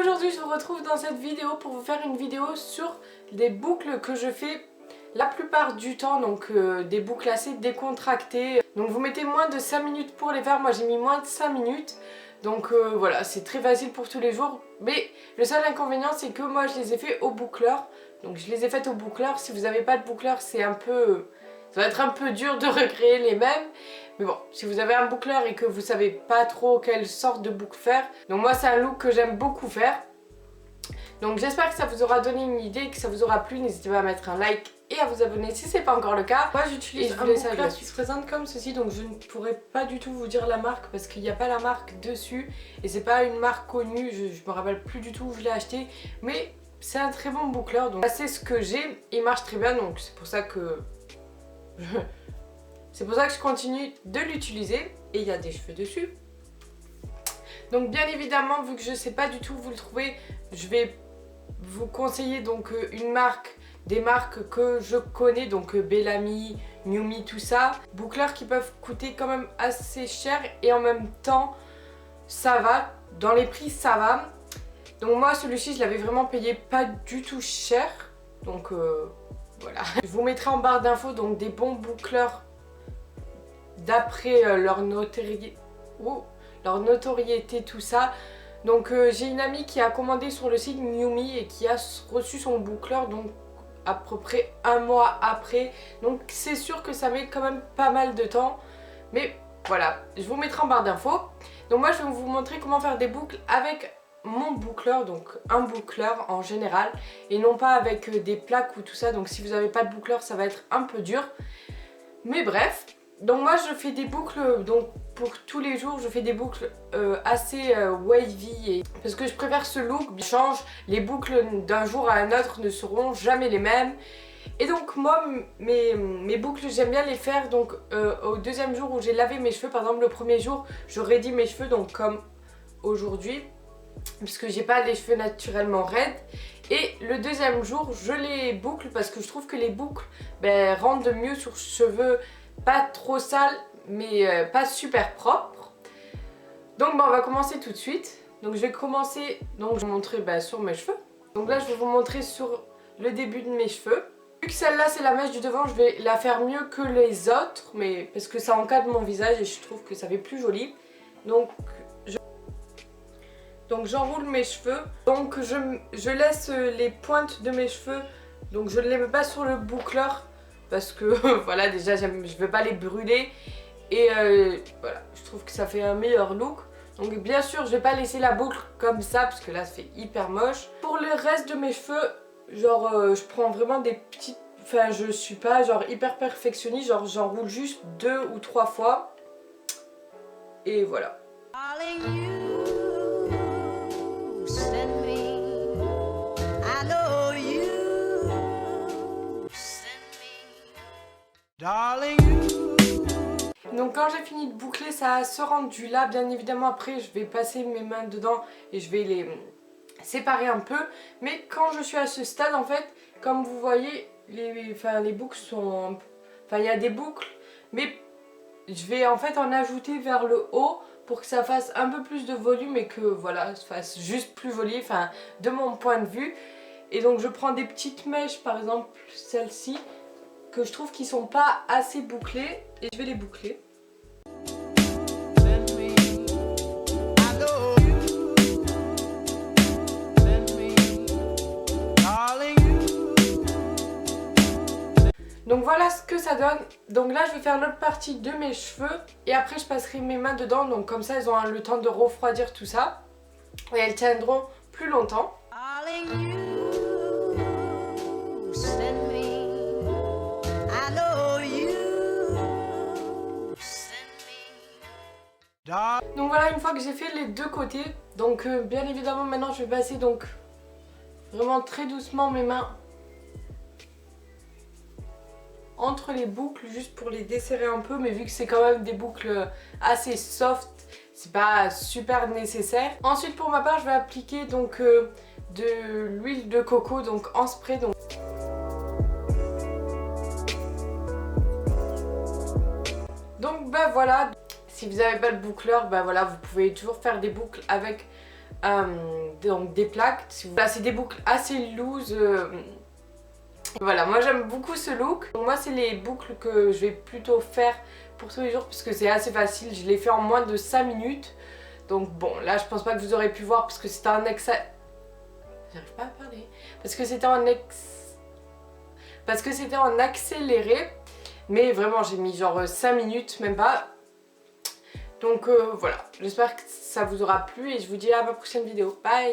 Aujourd'hui je vous retrouve dans cette vidéo pour vous faire une vidéo sur des boucles que je fais la plupart du temps, donc des boucles assez décontractées. Donc vous mettez moins de 5 minutes pour les faire, moi j'ai mis moins de 5 minutes. Donc voilà, c'est très facile pour tous les jours. Mais le seul inconvénient c'est que moi je les ai fait au boucleur. Donc je les ai faites au boucleur. Si vous n'avez pas de boucleur, c'est un peu... ça va être un peu dur de recréer les mêmes. Mais bon, si vous avez un boucleur et que vous savez pas trop quelle sorte de boucle faire, donc moi c'est un look que j'aime beaucoup faire. Donc j'espère que ça vous aura donné une idée, que ça vous aura plu. N'hésitez pas à mettre un like et à vous abonner si c'est pas encore le cas. Moi j'utilise un boucleur qui se présente comme ceci, donc je ne pourrais pas du tout vous dire la marque parce qu'il n'y a pas la marque dessus. Et c'est pas une marque connue, je me rappelle plus du tout où je l'ai acheté. Mais c'est un très bon boucleur, donc c'est ce que j'ai, il marche très bien, donc c'est pour ça que... c'est pour ça que je continue de l'utiliser et il y a des cheveux dessus. Donc bien évidemment, vu que je sais pas du tout où vous le trouvez, je vais vous conseiller donc des marques que je connais, donc Bellamy, Miu Mi, tout ça. Boucleurs qui peuvent coûter quand même assez cher et en même temps ça va, dans les prix ça va. Donc moi celui-ci je l'avais vraiment payé pas du tout cher, donc voilà. Je vous mettrai en barre d'infos donc des bons boucleurs d'après leur notoriété, tout ça. Donc j'ai une amie qui a commandé sur le site Miu Mi et qui a reçu son boucleur donc à peu près un mois après. Donc c'est sûr que ça met quand même pas mal de temps. Mais voilà, je vous mettrai en barre d'infos. Donc moi je vais vous montrer comment faire des boucles avec mon boucleur, donc un boucleur en général. Et non pas avec des plaques ou tout ça. Donc si vous n'avez pas de boucleur ça va être un peu dur. Mais bref. Donc moi je fais des boucles, donc pour tous les jours je fais des boucles assez wavy parce que je préfère ce look. Je change, les boucles d'un jour à un autre ne seront jamais les mêmes. Et donc moi mes boucles j'aime bien les faire donc au deuxième jour où j'ai lavé mes cheveux. Par exemple le premier jour je raidis mes cheveux donc comme aujourd'hui puisque j'ai pas les cheveux naturellement raides. Et le deuxième jour je les boucle parce que je trouve que les boucles rendent mieux sur cheveux pas trop sales mais pas super propres. Donc on va commencer tout de suite. Donc je vais commencer, donc je vais vous montrer sur mes cheveux. Donc là je vais vous montrer sur le début de mes cheveux. Vu que celle-là c'est la mèche du devant, je vais la faire mieux que les autres, mais parce que ça encadre mon visage et je trouve que ça fait plus joli. Donc j'enroule mes cheveux. Donc je laisse les pointes de mes cheveux, donc je ne les mets pas sur le boucleur parce que voilà, déjà je ne veux pas les brûler et voilà, je trouve que ça fait un meilleur look. Donc bien sûr je vais pas laisser la boucle comme ça parce que là ça fait hyper moche. Pour le reste de mes cheveux, genre je prends vraiment des petites, enfin je suis pas genre hyper perfectionniste, genre j'enroule juste 2 ou 3 fois et voilà. Donc quand j'ai fini de boucler ça se rendu là, bien évidemment après je vais passer mes mains dedans et je vais les séparer un peu. Mais quand je suis à ce stade en fait, comme vous voyez les boucles sont... Enfin il y a des boucles mais je vais en fait en ajouter vers le haut pour que ça fasse un peu plus de volume et que voilà, ça fasse juste plus joli, enfin de mon point de vue. Et donc je prends des petites mèches, par exemple celle-ci, que je trouve qu'ils sont pas assez bouclés et je vais les boucler. Donc voilà ce que ça donne. Donc là je vais faire l'autre partie de mes cheveux et après je passerai mes mains dedans, donc comme ça elles ont le temps de refroidir tout ça et elles tiendront plus longtemps. Donc voilà, une fois que j'ai fait les deux côtés, donc bien évidemment maintenant je vais passer donc vraiment très doucement mes mains entre les boucles juste pour les desserrer un peu, mais vu que c'est quand même des boucles assez soft, c'est pas super nécessaire. Ensuite pour ma part je vais appliquer donc de l'huile de coco donc en spray. Donc voilà, si vous n'avez pas le boucleur, voilà, vous pouvez toujours faire des boucles avec donc des plaques. Voilà, c'est des boucles assez loose. Voilà, moi j'aime beaucoup ce look. Donc moi c'est les boucles que je vais plutôt faire pour tous les jours parce que c'est assez facile. Je les fais en moins de 5 minutes. Donc bon, là je pense pas que vous aurez pu voir parce que c'était un J'arrive pas à parler. Parce que c'était en accéléré. Mais vraiment j'ai mis genre 5 minutes, même pas. Donc voilà, j'espère que ça vous aura plu et je vous dis à ma prochaine vidéo. Bye!